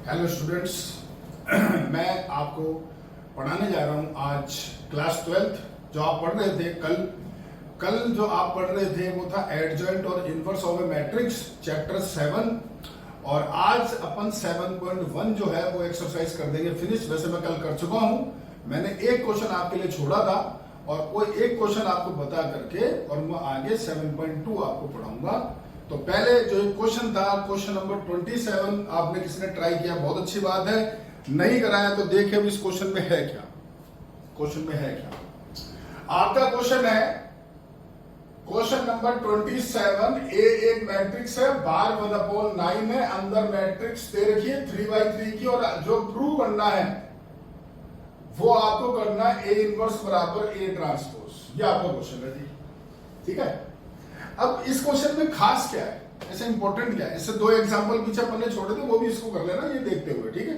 Hello students मैं आपको पढ़ाने जा रहा हूँ आज क्लास 12th। जो आप पढ़ रहे थे कल जो आप पढ़ रहे थे वो था एडजॉइंट और inverse of A matrix chapter 7। और आज अपन 7.1 जो है वो एक्सरसाइज कर देंगे फिनिश। वैसे मैं कल कर चुका हूँ, मैंने एक क्वेश्चन आपके लिए छोड़ा था और कोई एक क्वेश्चन आपको बता करके और मैं आगे 7.2 आपको पढ़ाऊंगा। तो पहले जो क्वेश्चन था, क्वेश्चन नंबर 27, आपने किसने ट्राई किया, बहुत अच्छी बात है। नहीं कराया तो देखिए अब इस क्वेश्चन में है क्या। क्वेश्चन में है क्या आपका क्वेश्चन है, क्वेश्चन नंबर 27। ए एक मैट्रिक्स है, बार 1/9 है, अंदर मैट्रिक्स दे रखी है 3/3 की, और जो प्रूव करना है वो आपको करना है ए इनवर्स बराबर ए ट्रांसपोज। ये आपका क्वेश्चन है जी, ठीक है। अब इस क्वेश्चन में खास क्या है, ऐसे इंपॉर्टेंट क्या है, इससे दो एग्जांपल पीछे अपन ने छोड़े थे, वो भी इसको कर लेना ये देखते हुए, ठीक है।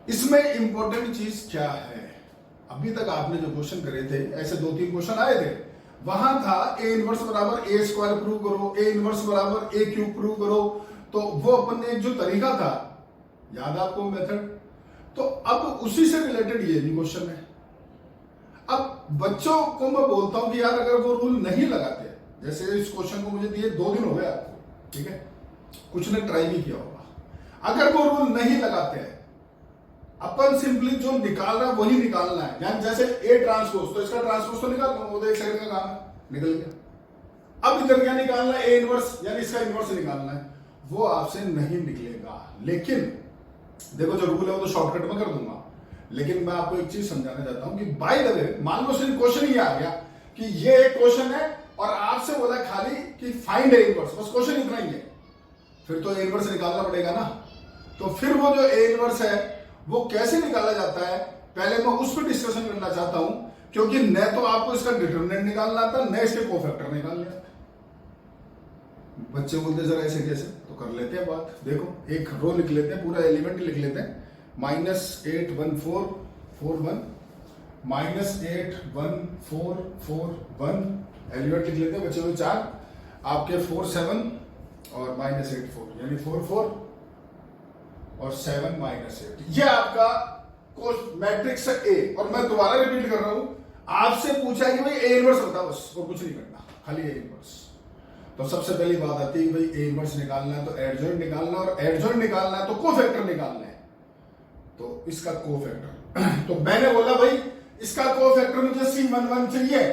इसमें इंपॉर्टेंट चीज क्या है, अभी तक आपने जो क्वेश्चन करे थे, ऐसे 2-3 क्वेश्चन आए थे, वहां था ए इनवर्स बराबर ए स्क्वायर प्रूव करो, ए इनवर्स बराबर ए क्यूब प्रूव करो। तो वो अपन ने एक जो तरीका था, याद आपको मेथड, तो अब उसी से रिलेटेड ये भी क्वेश्चन है। अब बच्चों को मैं बोलता हूं कि यार अगर वो रूल नहीं लगाते, जैसे इस क्वेश्चन को मुझे दिए 2 दिन हो गए आपको, ठीक है, कुछ ने ट्राई भी किया होगा, अगर वो रूल नहीं लगाते हैं, अपन सिंपली जो निकाल रहा है वही निकालना है। यानी जैसे ए ट्रांसपोज, तो इसका ट्रांसपोज तो निकाल लो, वो तो एक सेकंड का काम है, निकल गया। अब इधर क्या निकालना है, ए इनवर्स यानी इसका इनवर्स निकालना है, वो आपसे नहीं निकलेगा। लेकिन देखो जो रूल है वो तो शॉर्टकट में कर दूंगा, लेकिन मैं आपको एक चीज समझाना चाहता हूं कि बाय द वे, मान लो सिर्फ क्वेश्चन ही आ गया कि ये एक क्वेश्चन है और आपसे बोला खाली कि फाइंड ए इनवर्स, बस क्वेश्चन इतना ही है, फिर तो ए इनवर्स निकालना पड़ेगा ना। तो फिर वो जो ए इनवर्स है वो कैसे निकाला जाता है, पहले मैं उस पर डिस्कशन करना चाहता हूं, क्योंकि न तो आपको इसका डिटरमिनेंट निकालना आता, न इसके कोफैक्टर निकालने आते। बच्चे बोलते सर ऐसे कैसे, तो कर लेते हैं बात। देखो एक रो लिख लेते हैं, पूरा एलिमेंट लिख लेते हैं, -8 1 4 4 1, -8 1 4 4 1, एलिमेंट लिख लेते हैं, बच्चे हुए 4, आपके 4 7 और -8 4, यानी 4 4 और 7 -8। ये आपका मैट्रिक्स है ए। और मैं दोबारा रिपीट कर रहा हूं, आपसे पूछा कि भाई ए इनवर्स बताओ, बस और कुछ नहीं करना, खाली ए इनवर्स। तो सबसे पहली बात आती है भाई ए इनवर्स निकालना है तो एडजॉइंट निकालना है, और एडजॉइंट निकालना है तो कोफैक्टर निकालना है। तो इसका कोफैक्टर तो मैंने बोला भाई इसका कोफैक्टर मुझे C11 चाहिए,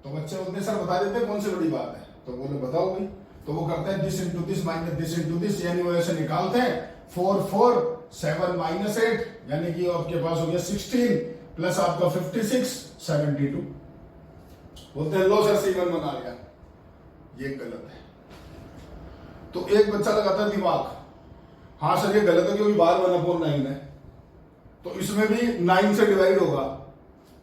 तो बच्चे बोलते हैं सर बता देते हैं कौन सी बड़ी बात है, तो बोले बताओ भाई। तो वो करते हैं this into this minus this into this, यानी वो ऐसे निकालते हैं 4 4 7 -8, यानी कि आपके पास हो गया 16 प्लस आपका 56 72। बोलते हैं लो सर C11 आ गया। ये गलत है। तो एक बच्चा लगाता है दिमाग, हाँ सर ये गलत है क्योंकि बार 1/9 है, तो इसमें भी 9 से डिवाइड होगा।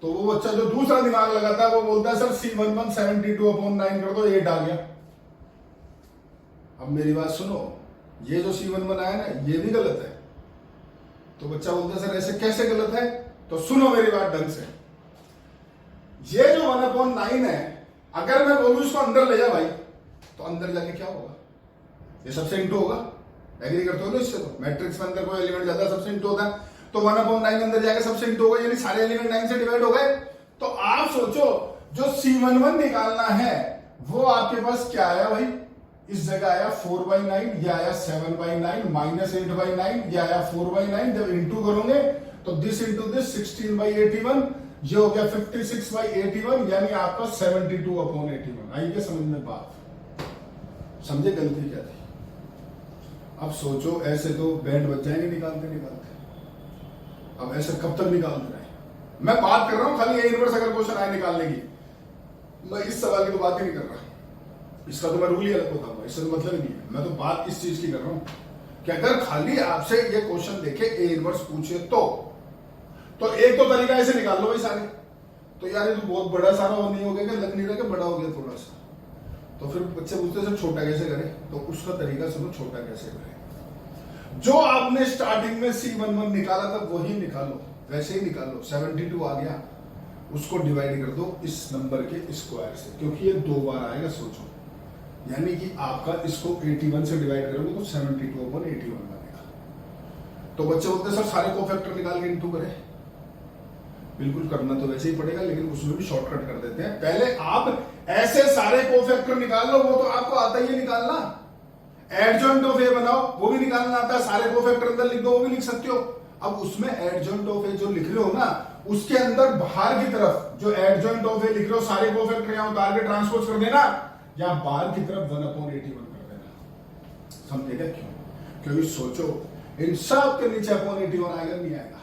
तो वो बच्चा जो दूसरा दिमाग लगाता है वो बोलता है सर C11 72/9 कर दो, 8 आ गया। अब मेरी बात सुनो, ये जो C11 आया ना ये भी गलत है। तो बच्चा बोलता है सर ऐसे कैसे गलत है, तो सुनो मेरी बात ढंग से। ये जो 1/9 है, अगर मैं बोलूं इसको अंदर ले जा भाई, तो अंदर जाके क्या होगा, ये सबसे इंटू होगा। एग्री करते हो ना इससे, तो मैट्रिक्स में अंदर कोई एलिमेंट ज्यादा सबसे इंटू होता है, तो 1/9 अंदर जाके सबसे इंटू होगा, यानी सारे एलिमेंट 9 से डिवाइड हो गए। तो आप सोचो जो C11 निकालना है वो आपके पास क्या आया भाई, इस जगह आया 4/9, ये आया 7/9, -8/9, ये आया 4/9। जब इंटू करोगे तो दिस इंटू दिस 16/81, ये हो गया 56/81, यानी आपका 72/81। आई क्या समझ में बात, समझे गलती क्या थी। अब सोचो ऐसे तो बैंड बच जाएंगे निकालते निकालते, अब ऐसे कब तक निकालते रहे। मैं बात कर रहा हूं खाली ए इनवर्स अगर क्वेश्चन आए निकालने की, मैं इस सवाल की तो बात ही नहीं कर रहा, इसका तो मैं रूल ही अलग बताऊंगा, इससे तो मतलब ही नहीं है। मैं तो बात इस चीज की कर रहा हूं कि अगर खाली आपसे ये क्वेश्चन देखे ए इनवर्स पूछे तो एक तो तरीका ऐसे निकाल लो भाई सारे। तो यार ये तो बहुत बड़ा सारा और नहीं हो गया, लग नहीं रहा कि बड़ा हो गया थोड़ा सा। तो फिर बच्चे पूछते सर छोटा कैसे करें, तो उसका तरीका सुनो, छोटा कैसे करें। जो आपने स्टार्टिंग में C11 निकाला था वही निकालो, वैसे ही निकालो। 72 आ गया, उसको डिवाइड कर दो इस नंबर के स्क्वायर से, क्योंकि ये 2 बार आएगा। सोचो यानी कि आपका इसको 81 से डिवाइड करोगे तो 72/81 बनेगा। तो बच्चे बोलते सर सारे कोफैक्टर निकाल के इंटू करें। बिल्कुल करना तो वैसे ही पड़ेगा, लेकिन उसमें भी शॉर्टकट कर देते हैं। पहले आप ऐसे सारे कोफैक्टर निकाल लो, वो तो आपको आता ही है निकालना। एडजॉइंट ऑफ ए बनाओ, वो भी निकालना आता है। सारे कोफैक्टर अंदर लिख दो, वो भी लिख सकते हो। अब उसमें एडजॉइंट ऑफ ए जो लिख रहे हो ना, उसके अंदर बाहर की तरफ जो एडजॉइंट ऑफ ए लिख रहे हो, सारे कोफैक्टर यहां उतार के ट्रांसपोज कर देना, या बाहर की तरफ 1/81 कर देना। समझेगा क्यों? क्योंकि सोचो इन सब के नीचे 1/81 आएगा नहीं आएगा?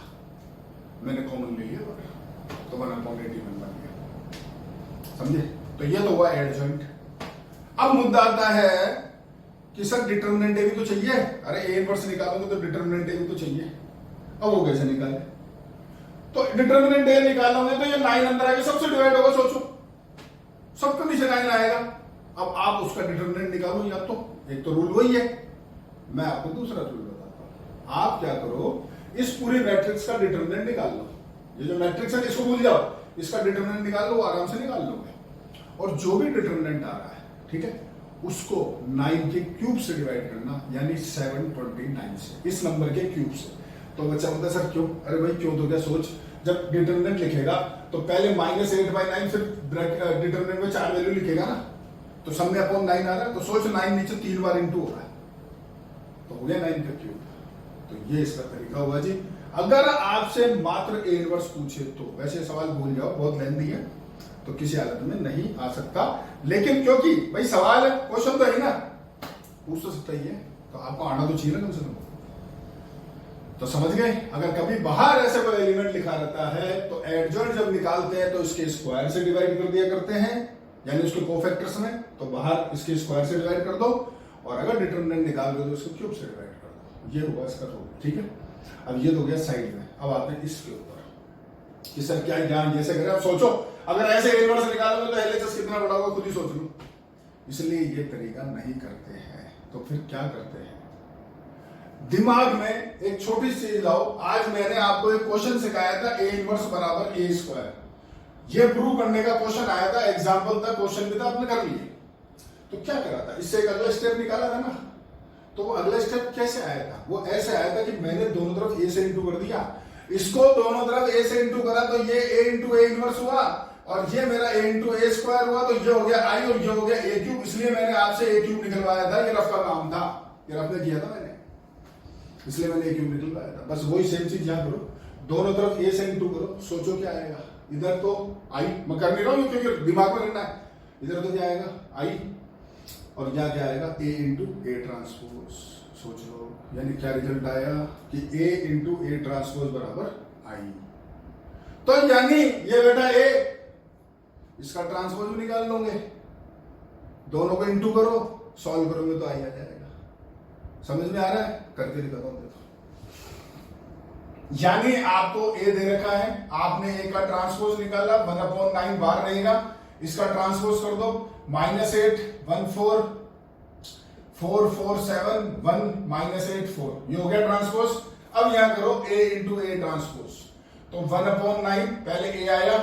मैंने कॉमन ले लिया तो 1/81 बन गया। समझे? तो ये तो हुआ एडजॉइंट। अब मुद्दा आता है कि सर डिटरमिनेंट ए भी तो चाहिए। अरे ए इनवर्स निकालोगे तो डिटरमिनेंट ए भी तो चाहिए। अब वो कैसे निकाले? तो डिटरमिनेंट ए निकालोगे तो ये 9 अंदर आएगा, सबसे डिवाइड होगा। सोचो सबके नीचे 9 आएगा। अब आप उसका डिटरमिनेंट निकालो, या तो एक तो रूल वही है, मैं आपको दूसरा रूल बताता हूं। आप क्या करो, इस पूरी मैट्रिक्स का डिटरमिनेंट निकाल लो। ये जो मैट्रिक्स है इसको भूल जाओ, इसका डिटरमिनेंट निकाल लो, आराम से निकाल लोगे। और जो भी डिटरमिनेंट आ रहा है, ठीक है, उसको 9 के क्यूब से डिवाइड करना, यानी 729 से, इस नंबर के क्यूब से। तो बच्चा बोलता है सर क्यों? अरे भाई क्यों तो क्या, सोच जब डिटरमिनेंट लिखेगा तो पहले -8/9, फिर डिटरमिनेंट में 4 वैल्यू लिखेगा ना, तो सब में अपॉन 9 आ रहा है। तो सोच 9 नीचे 3 बार इंटू हो रहा है, तो हो गया 9 का क्यूब। तो ये इसका तरीका हुआ जी। अगर आपसे मात्र ए इनवर्स पूछे तो वैसे सवाल भूल जाओ, बहुत लेंथी है, तो किसी हालत में नहीं आ सकता। लेकिन क्योंकि भाई सवाल है, क्वेश्चन तो है ना, पूछ तो सकता ही है, तो आपको आना तो चाहिए कम से कम। तो समझ गए? अगर कभी बाहर ऐसे कोई एलिमेंट लिखा रहता है तो एडजॉइंट जब निकालते हैं तो इसके स्क्वायर से डिवाइड कर दिया करते हैं, यानी उसके कोफैक्टर्स में, तो बाहर इसके स्क्वायर से डिवाइड कर दो, और अगर डिटरमिनेंट निकाल दो तो इसको क्यूब से डिवाइड कर दो। ये हुआ इसका रूल, ठीक है। अब ये तो गया साइड में। अब आते हैं इसके ऊपर कि सर क्या ज्ञान जैसे करें। अब सोचो अगर ऐसे इनवर्स निकालोगे तो एलएचएस कितना बड़ा होगा, खुद ही सोच लो। इसलिए ये तरीका नहीं करते हैं। तो फिर क्या करते हैं? दिमाग में एक छोटी सी चीज लाओ। आज मैंने आपको एक क्वेश्चन सिखाया था, ए इनवर्स बराबर ए स्क्वायर। ये प्रूव करने का क्वेश्चन आया था, एग्जाम्पल था, क्वेश्चन भी था, आपने कर लिए। तो क्या करा था, इससे एक अगला स्टेप निकाला था ना। तो वो अगला स्टेप कैसे आया था? वो ऐसे आया था कि मैंने दोनों तरफ ए से इंटू कर दिया, इसको दोनों तरफ ए से इंटू करा, तो ये ए इंटू ए इनवर्स हुआ, और ये मेरा ए इंटू ए स्क्वायर हुआ, तो ये हो गया आई और ये हो गया ए क्यूब। इसलिए मैंने आपसे ए क्यूब निकलवाया था, ये रफ का काम था, ये रफ ने किया था मैंने, इसलिए मैंने ए क्यूब निकलवाया था। बस वही सेम चीज यहां करो, दोनों तरफ ए से इंटू करो। सोचो क्या आएगा? इधर तो आई, मैं कर नहीं रहा हूं क्योंकि दिमाग में रहना है। इधर तो क्या आएगा? आई, और यहाँ क्या आएगा? ए इंटू ए ट्रांसपोज। सोच लो, यानी क्या रिजल्ट आया कि ए इंटू ए ट्रांसपोज बराबर आई। तो यानी ये बेटा ए, इसका ट्रांसपोज भी निकाल लोगे, दोनों को इंटू करो, सॉल्व करोगे तो आई आ जाएगा। समझ में आ रहा है? करके दिखाता हूं। यानी आपको ए दे रखा है, आपने ए का ट्रांसपोज निकाला, 1/9 बाहर रहेगा, इसका ट्रांसपोज कर दो, -8 1 4 4 4 7 1 -8 4, ये हो गया ट्रांसपोज। अब यहां करो a इंटू ए ट्रांसपोज, तो 1/9 पहले a आया,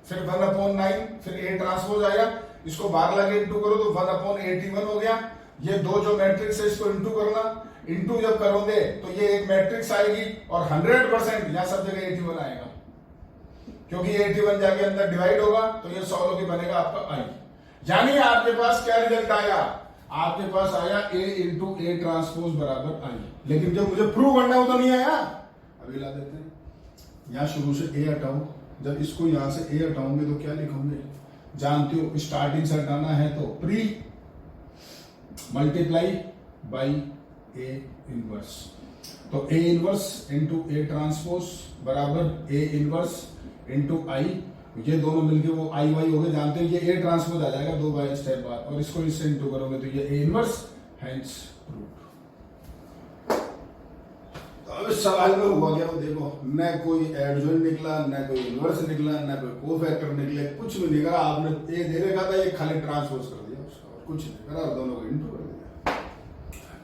फिर 1/9, फिर a ट्रांसपोज आया, इसको बाहर लगे इंटू करो तो 1/81 हो गया। ये दो जो मैट्रिक्स है इसको इंटू करना, इंटू जब करोगे तो ये एक मैट्रिक्स आएगी, और 100% यहां सब जगह 81 आएगा, क्योंकि 81 जाके अंदर डिवाइड होगा, तो ये 100 होके बनेगा आपका आई। यानी आपके पास क्या रिजल्ट आया? आपके पास आया ए इंटू ए ट्रांसपोज बराबर आई। लेकिन जब मुझे प्रूव करना है वो तो नहीं आया। अभी ला देते हैं, यहां शुरू से ए हटाओ, जब इसको यहां से ए हटाओगे तो क्या लिखोगे? जानते हो, स्टार्टिंग से हटाना है तो pre multiply by A inverse, तो A inverse into A transpose बराबर ए इनवर्स इंटू आई। ये दोनों मिलके वो आई वाई हो गए, जानते हो ये ए ट्रांसपोज आ जाएगा 2 बाय स्टेप बाद, और इसको इससे इंटू करोगे तो ये ए इनवर्स, हेंस प्रूव्ड। तो अब इस सवाल में हुआ क्या? वो देखो, न कोई एडजॉइंट निकला, न कोई इनवर्स निकला, न कोई कोफैक्टर निकले, कुछ भी नहीं करा। आपने ए दे रखा था, ये खाली ट्रांसपोज कर दिया उसका, और कुछ नहीं करा, और दोनों को इंटू कर दिया।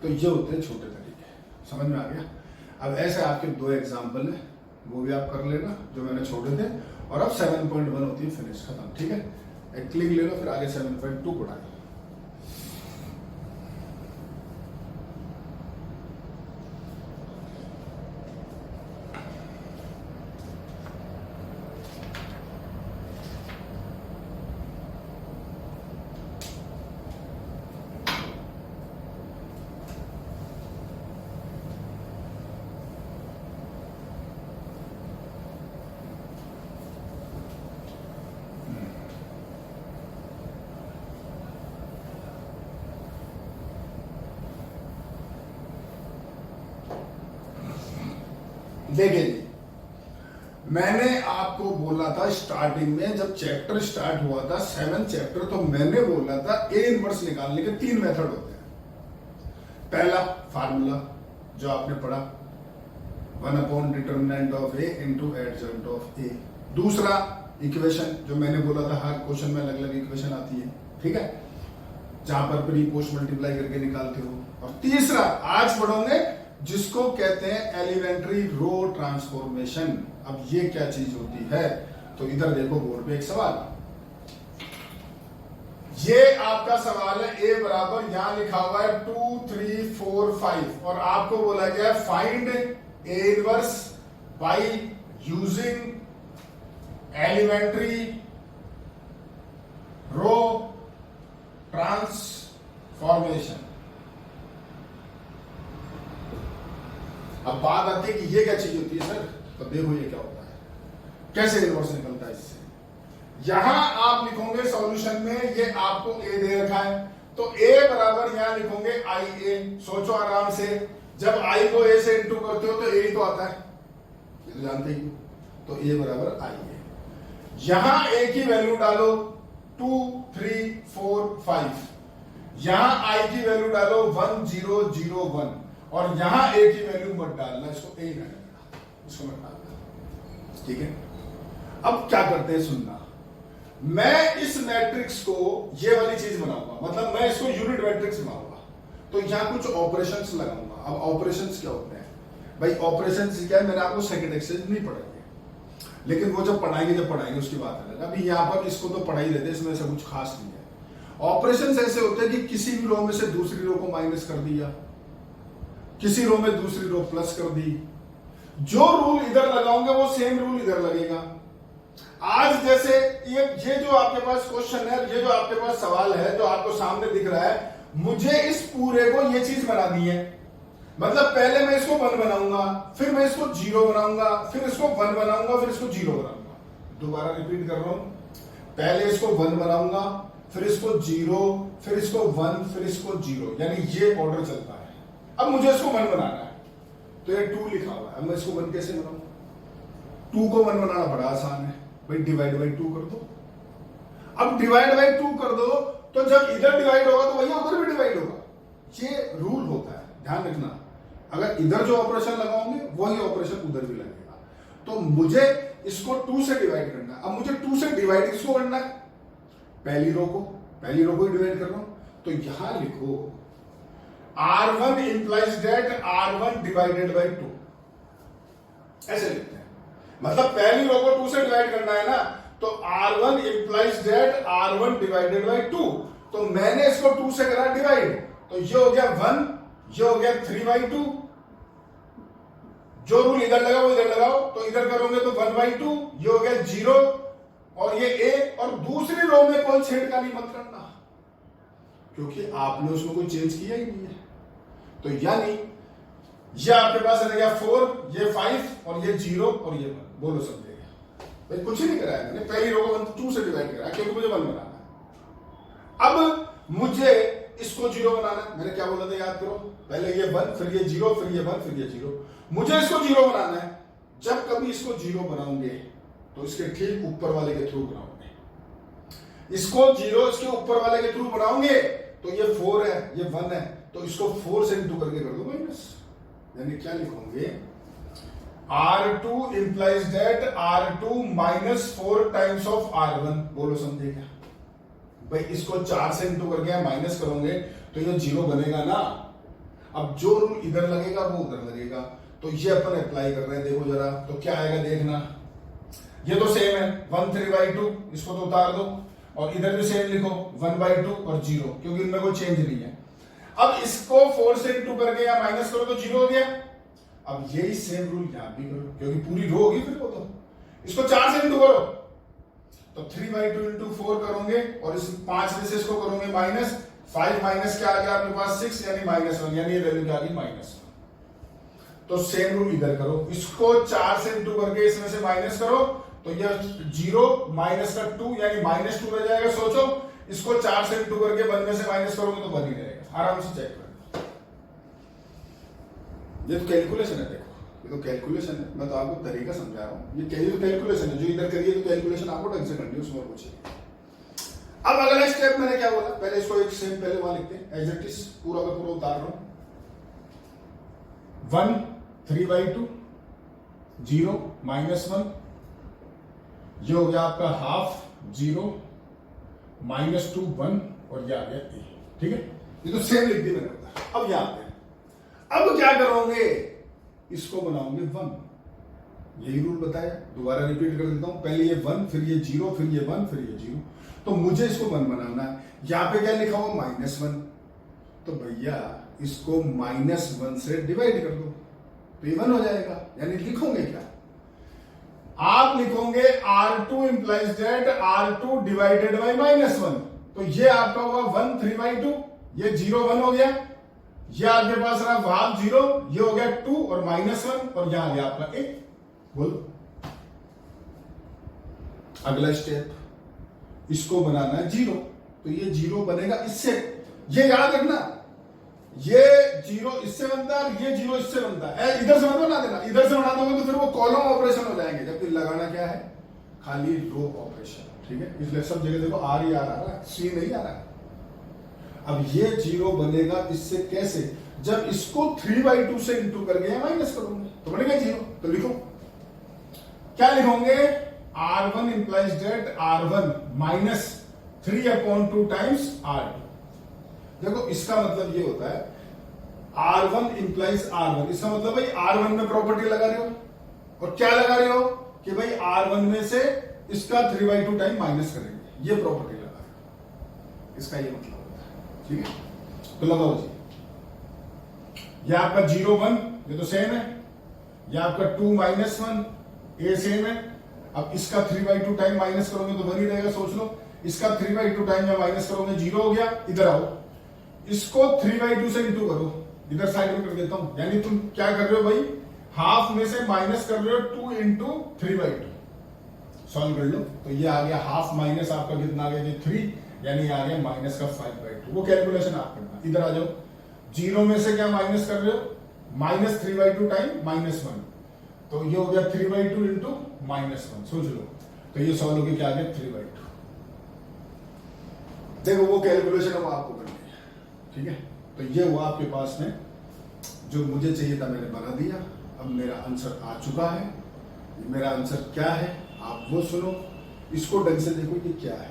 तो ये होते हैं छोटे तरीके, समझ में आ गया? अब ऐसे आपके 2 एग्जाम्पल है, वो भी आप कर लेना जो मैंने छोड़े थे। और अब 7.1 होती है फिनिश, खत्म, ठीक है। एक क्लिक ले लो, फिर आगे 7.2 पढ़ाएंगे। देखिए मैंने आपको बोला था स्टार्टिंग में, जब चैप्टर स्टार्ट हुआ था 7th चैप्टर, तो मैंने बोला था ए इनवर्स निकालने के 3 मेथड होते हैं। पहला फार्मूला जो आपने पढ़ा one by determinant of A into adjoint of A. दूसरा इक्वेशन जो मैंने बोला था हर क्वेश्चन में अलग अलग इक्वेशन आती है, ठीक है, जहां पर प्री पोस्ट मल्टीप्लाई करके निकालते हो। और तीसरा आज पढ़ोगे जिसको कहते हैं एलिमेंट्री रो ट्रांसफॉर्मेशन। अब ये क्या चीज होती है, तो इधर देखो बोर्ड पे एक सवाल, ये आपका सवाल है ए बराबर यहां लिखा हुआ है 2 3 4 5 और आपको बोला गया find A inverse by using elementary row transformation. अब बात आती है कि ये क्या चीज होती है सर, तो देखो ये क्या होता है, कैसे इनवर्स निकलता है इससे। यहां आप लिखोगे सॉल्यूशन में, ये आपको ए दे रखा है, तो ए बराबर यहां लिखोगे आई ए। सोचो आराम से, जब आई को ए से इंटू करते हो तो ए तो आता है, ये तो जानते ही, तो ए बराबर आई ए। यहां ए की वैल्यू डालो 2 3 4 5, यहां आई की वैल्यू डालो 1 0 0 1 और यहां ए की वैल्यू मत डालना, इसको ए रहने, इसको मत डालना, ठीक है। अब क्या करते हैं सुनना, मैं इस मैट्रिक्स को ये वाली चीज बनाऊंगा, मतलब मैं इसको यूनिट मैट्रिक्स बनाऊंगा, तो यहां कुछ ऑपरेशंस लगाऊंगा। अब ऑपरेशंस क्या होते हैं भाई, ऑपरेशंस क्या है, मैंने आपको सेकंड एक्सरसाइज नहीं पढ़ाई, लेकिन वो जब पढ़ाएंगे उसकी बात अलग। अभी यहां पर इसको तो पढ़ा ही देते, इसमें ऐसा कुछ खास नहीं है। ऑपरेशंस ऐसे होते हैं कि किसी भी रो में से दूसरी रो को माइनस कर दिया, किसी रो में दूसरी रो प्लस कर दी, जो रूल इधर लगाओगे वो सेम रूल इधर लगेगा। आज जैसे ये जो आपके पास क्वेश्चन है, ये जो आपके पास सवाल है जो आपको सामने दिख रहा है, मुझे इस पूरे को ये चीज बना दी है, मतलब पहले मैं इसको 1 बनाऊंगा, फिर मैं इसको 0 बनाऊंगा, फिर इसको 1 बनाऊंगा, फिर इसको 0 बनाऊंगा। दोबारा रिपीट कर रहा हूं, पहले इसको 1 बनाऊंगा, फिर इसको 0, फिर इसको 1, फिर इसको 0, यानी ये ऑर्डर चलता है। अब मुझे इसको 1 बनाना है, तो ये 2 लिखा हुआ है, अब मैं इसको 1 कैसे बनाऊंगा? 2 को 1 बनाना बड़ा आसान है भाई, डिवाइड बाई 2 कर दो। अब डिवाइड बाई 2 कर दो, तो जब इधर डिवाइड होगा तो भैया उधर भी डिवाइड होगा, ये रूल होता है, ध्यान रखना। अगर इधर जो ऑपरेशन लगाओगे वही ऑपरेशन उधर भी लगेगा। तो मुझे इसको 2 से डिवाइड करना है, अब मुझे 2 से डिवाइड किसको करना है, पहली रो को ही डिवाइड कर रहा हूं, तो यहां लिखो R1 implies that R1 divided by 2, ऐसे लिखते हैं। मतलब पहली रो को 2 से डिवाइड करना है ना, तो R1 implies that R1 divided by 2, तो मैंने इसको 2 से करा डिवाइड, तो ये हो गया 1, ये हो गया 3/2, जो रूल इधर लगा वो इधर लगाओ, तो इधर करोगे तो 1/2, ये हो गया 0 और ये a, और दूसरी रो में कोई छेड़खानी मत करना, क्योंकि आपने उसमें कोई चेंज किया ही नहीं है। तो यानी ये आपके पास रहेगा 4, ये 5 और ये 0 और ये 1, बोलो समझेगा भाई, कुछ ही नहीं कराया मैंने, पहली रो को 2 से डिवाइड करा क्योंकि मुझे 1 बनाना है। अब मुझे इसको 0 बनाना है, मैंने क्या बोला था याद करो, पहले ये 1, फिर ये 0, फिर ये 1, फिर ये 0, मुझे इसको 0 बनाना है। जब कभी इसको 0 बनाओगे तो इसके ठीक ऊपर वाले के थ्रू बनाओगे, इसको 0 इसके ऊपर वाले के थ्रू बनाओगे, तो ये 4 है, ये 1 है, तो इसको 4 से इंटू करके कर दो माइनस, यानी क्या लिखोगे, R2 implies that R2 minus 4 times of R1, बोलो समझेगा भाई। इसको 4 से इंटू करके माइनस करोगे तो ये 0 बनेगा ना। अब जो रूल इधर लगेगा वो उधर लगेगा, तो ये अपन अप्लाई कर रहे हैं, देखो जरा, तो क्या आएगा देखना, ये तो सेम है 1 3/2, इसको तो उतार दो, और इधर भी सेम लिखो 1/2 और 0, क्योंकि इनमें कोई चेंज नहीं है। अब इसको 4 से इंटू करके या माइनस करो तो 0 हो गया। अब यही सेम रूल यहां भी करो, क्योंकि पूरी रो होगी फिर वो, तो इसको 4 से इंटू करो, तो 3/2 इंटू 4 करोगे, और इस 5 में से इसको करोगे माइनस, 5 माइनस क्या आ गया आपके पास 6, यानी -1, यानी ये वैल्यू क्या आ गई -1। तो सेम रूल इधर करो, इसको 4 से इंटू करके इसमें से माइनस करो, तो ये 0 माइनस का 2 यानी -2 रह जाएगा। सोचो इसको 4 से इंटू करके 1 में से माइनस करोगे तो 1 ही रहेगा, आराम से चेक करो, ये तो कैलकुलेशन है, देखो ये तो कैलकुलेशन है, मैं तो आपको तरीका समझा रहा हूँ। ये तो कैलकुलेशन है, जो इधर करिए तो कैलकुलेशन आपको ढंग से करनी है, उसमें कुछ नहीं। अब अगला स्टेप मैंने क्या बोला, पहले इसको एक सेम पहले वहां लिखते हैं, एज इट इज पूरा का पूरा उतार रहा हूं। 1 3/2 0 -1, ये हो गया आपका हाफ 0 -2 1 और ये आ गया ए। ठीक है, ये तो सेम लिख दी मैंने। अब यहां पे अब क्या करोगे, इसको बनाओगे 1, यही रूल बताया, दोबारा रिपीट कर देता हूं। पहले ये 1, फिर ये 0, फिर ये 1, फिर ये 0। तो मुझे इसको 1 बनाना है। यहां पे क्या लिखा हुआ -1, तो भैया इसको -1 से डिवाइड कर दो तो ये 1 हो जाएगा। यानी लिखोगे क्या, आप लिखोगे R2 implies that R2 divided by -1। तो ये आपका होगा 1 3/2, ये 0 1 हो गया, ये आपके पास रहा हाफ 0, ये हो गया 2 और -1 और यहां आ गया आपका 1। बोलो अगला स्टेप, इसको बनाना है 0, तो ये 0 बनेगा इससे। ये याद रखना, ये 0 इससे बनता है, ये 0 इससे बनता है। इधर से मत बना देना, इधर से बना दोगे तो फिर वो कॉलम ऑपरेशन हो जाएंगे, जबकि लगाना क्या है, खाली रो ऑपरेशन। ठीक है, इसलिए सब जगह देखो आर ही आ रहा है, सी नहीं आ रहा है। अब ये 0 बनेगा इससे कैसे, जब इसको 3/2 से इंटू करके माइनस करोगे तो बनेगा 0। तो लिखो, क्या लिखोगे, R1 implies that R1 -3/2 times R2। देखो इसका मतलब ये होता है R1 implies R1, इसका मतलब भाई R1 में प्रॉपर्टी लगा रहे हो, और क्या लगा रहे हो कि भाई R1 में से इसका 3/2 टाइम माइनस करेंगे, ये प्रॉपर्टी लगा रहे हो, इसका ये मतलब होता है। ठीक है, तो लगाओ जी, ये आपका 0 1 ये तो सेम है, ये आपका 2 -1 ए सेम है। अब इसका 3/2 टाइम माइनस करोगे तो 1 ही रहेगा, सोच लो। इसका 3/2 टाइम या माइनस करोगे 0 हो गया। इधर आओ, इसको 3/2 से इंटू करो, इधर साइड में कर देता हूं। यानी तुम क्या कर रहे हो भाई, हाफ में से माइनस कर रहे हो 2 × 3/2। सॉल्व कर लो, तो ये आ गया हाफ माइनस आपका कितना आ गया, 3, यानी आ गया माइनस का 5/2। वो कैलकुलेशन आप करना। इधर आ जाओ, 0 में से क्या माइनस कर रहे हो, -3/2 टाइम -1, तो ये हो गया 3/2 इंटू -1। सोच लो, तो ये सॉल्व हो गया, क्या आ गया 3/2। देखो वो कैलकुलेशन अब आपको करनी है। ठीक है, तो ये हुआ आपके पास में, जो मुझे चाहिए था मैंने बना दिया। अब मेरा आंसर आ चुका है। मेरा आंसर क्या है आप वो सुनो, इसको ढंग से देखो, ये क्या है,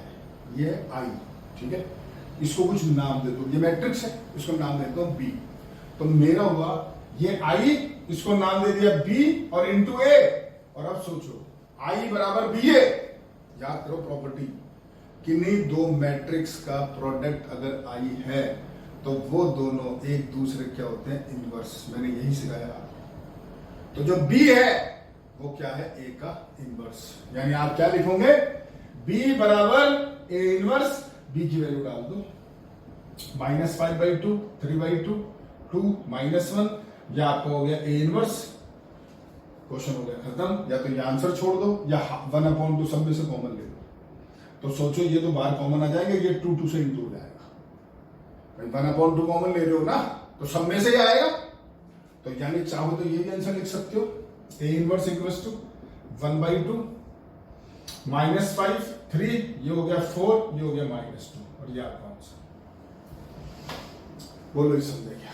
ये है आई। ठीक है, इसको कुछ नाम दे दो, ये मैट्रिक्स है, इसको नाम देता हूं बी। तो मेरा हुआ ये आई, इसको नाम दे दिया बी और इंटू ए। और अब सोचो आई बराबर बी ए। याद करो प्रॉपर्टी, किन्हीं दो मैट्रिक्स का प्रोडक्ट अगर आई है तो वो दोनों एक दूसरे क्या होते हैं, इनवर्स। मैंने यही सिखाया आपको। तो जो बी है वो क्या है, ए का इनवर्स। यानी आप क्या लिखोगे, बी बराबर ए इनवर्स, बी की वैल्यू डाल दो, -5/2 3/2 2 -1, या आपका हो गया ए इनवर्स। क्वेश्चन हो गया खत्म। या तो ये आंसर छोड़ दो या 1/2 सब में से कॉमन ले लो। तो सोचो ये तो बाहर कॉमन आ जाएंगे, ये 2 से इंटू हो जाएगा। भाई 1/2 कॉमन ले रहे हो ना, तो सब में से ही आएगा। तो यानी चाहो तो ये भी आंसर लिख सकते हो, ए इनवर्स इक्वल्स टू 1/2 -5 3, ये हो गया 4, ये हो गया -2, और ये आपका आंसर। बोलो इस समझे क्या।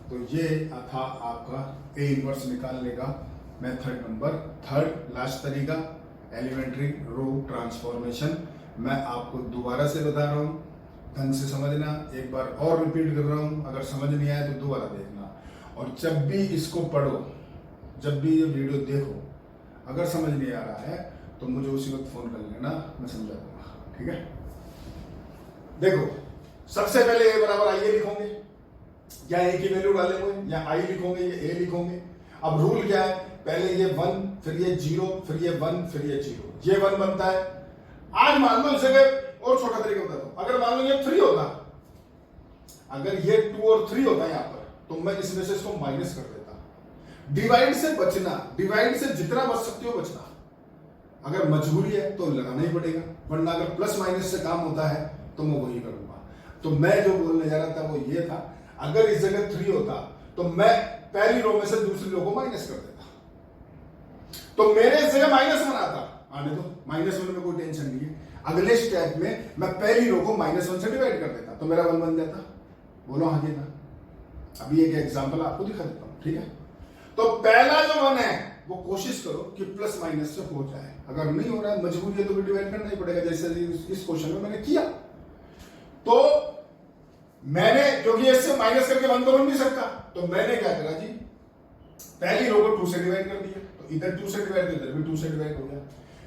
तो ये था आपका ए इनवर्स निकालने का मेथड नंबर 3, लास्ट तरीका, एलिमेंट्री रो ट्रांसफॉर्मेशन। मैं आपको दोबारा से बता रहा हूं, ढंग से समझना। एक बार और रिपीट कर रहा हूं, अगर समझ नहीं आया तो दोबारा देखना। और जब भी इसको पढ़ो, जब भी ये वीडियो देखो, अगर समझ नहीं आ रहा है तो मुझे उसी वक्त फोन कर लेना, मैं समझा दूंगा। ठीक है, देखो सबसे पहले ए बराबर आई ए लिखोगे, या ए की वैल्यू डालेंगे, या आई लिखोगे या ए लिखोगे। अब रूल क्या है, पहले ये 1, फिर ये 0, फिर ये 1, फिर ये 0, ये 1 बनता है। आज मान लो इसे और छोटा तरीका बताता हूं, अगर मान लो ये 3 होता, अगर ये 2 और 3 होता यहां पर, तो मैं इसमें से इसको माइनस कर देता। डिवाइड से बचना, डिवाइड से जितना बच सकते हो बचना। अगर मजबूरी है तो लगाना ही पड़ेगा, वरना अगर प्लस माइनस से काम होता है तो मैं वही करूंगा। तो मैं जो बोलने जा रहा था वो ये था, अगर इस जगह 3 होता तो मैं पहली रो में से दूसरी रो को माइनस कर देता। तो मेरे इस जगह -1 आता, आने दो, -1 में कोई टेंशन नहीं है। अगले स्टेप में मैं पहली रो को -1 से डिवाइड कर देता, तो मेरा 1 बन जाता। बोलो हाँ जी ना। अभी एक एग्जांपल आपको दिखा देता हूं, ठीक है। तो पहला जो 1 है वो कोशिश करो कि प्लस माइनस से हो जाए, अगर नहीं हो रहा है मजबूरी है तो भी डिवाइड करना ही पड़ेगा, जैसे इस क्वेश्चन में मैंने किया। तो मैंने, क्योंकि इससे माइनस करके 1 तो बन नहीं सकता, तो मैंने क्या करा जी, पहली रो को 2 से डिवाइड कर दिया, तो इधर 2 से डिवाइड, इधर भी 2 से डिवाइड हो गया।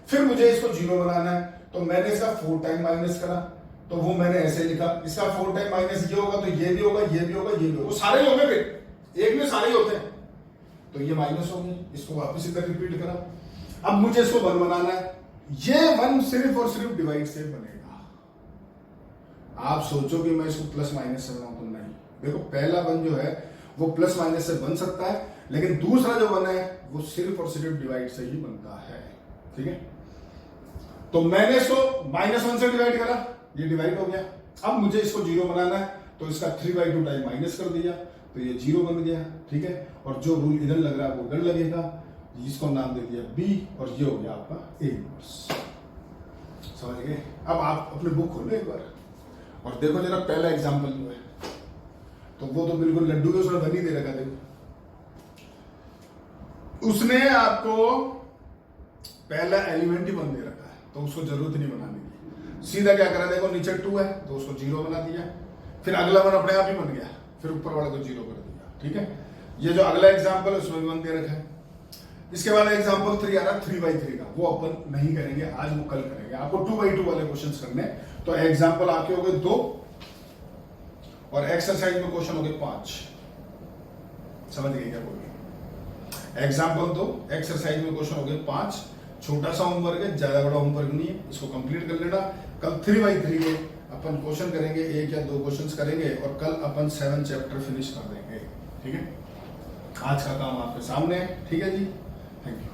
फिर मुझे इसको 0 बनाना है, तो मैंने इसका 4 टाइम माइनस करा, तो वो मैंने ऐसे लिखा, इसका 4 टाइम माइनस ये होगा, तो ये भी होगा, ये भी होगा, ये भी होगा, वो सारे होंगे, फिर एक में सारे ही होते हैं, तो ये माइनस हो गए, इसको वापस इधर रिपीट करा। अब मुझे इसको 1 बनाना है, ये 1 सिर्फ और सिर्फ डिवाइड से बनेगा। आप सोचो कि मैं इसको प्लस माइनस से बनाऊं, तो नहीं। देखो पहला 1 जो है वो प्लस माइनस से बन सकता है, लेकिन दूसरा जो 1 है वो सिर्फ और सिर्फ डिवाइड से ही बनता है, ठीक है। तो मैंने इसको -1 से डिवाइड करा, ये डिवाइड हो गया। अब मुझे इसको 0 बनाना है, तो इसका 3/2 टाइम माइनस कर दिया, तो ये 0 बन गया, ठीक है। और जो रूल इधर लग रहा है वो इधर लगेगा, जिसको नाम दे दिया B, और ये हो गया आपका A इनवर्स। समझ गए। अब आप अपने बुक खोलो एक बार और देखो जरा पहला एग्जांपल जो है, तो वो तो बिल्कुल लड्डू के उसने बनी दे रखा। देखो उसने आपको पहला एलिमेंट ही बन दे रखा है, तो उसको जरूरत नहीं बनाने की। सीधा क्या करा, देखो नीचे 2 है तो उसको 0 बना दिया, फिर अगला 1 अपने आप ही बन गया, फिर ऊपर वाले को 0 कर दिया, ठीक है। ये जो अगला एग्जांपल है उसमें 1 दे रखा है। इसके बाद एग्जांपल 3 आ रहा है 3/3 का, वो अपन नहीं करेंगे आज, वो कल करेंगे। आपको 2/2 वाले क्वेश्चंस करने, तो एग्जांपल आपके हो गए 2 और एक्सरसाइज में क्वेश्चन हो गए 5। समझ गए क्या बोल रहे? एग्जांपल 2, एक्सरसाइज में क्वेश्चन हो गए 5। छोटा सा होमवर्क है, ज्यादा बड़ा होमवर्क नहीं है, इसको कंप्लीट कर लेना। कल 3/3 के अपन क्वेश्चन करेंगे, 1 या 2 क्वेश्चंस करेंगे, और कल अपन 7 चैप्टर फिनिश कर देंगे, ठीक है। आज का काम आपके सामने है, ठीक है जी। Thank you.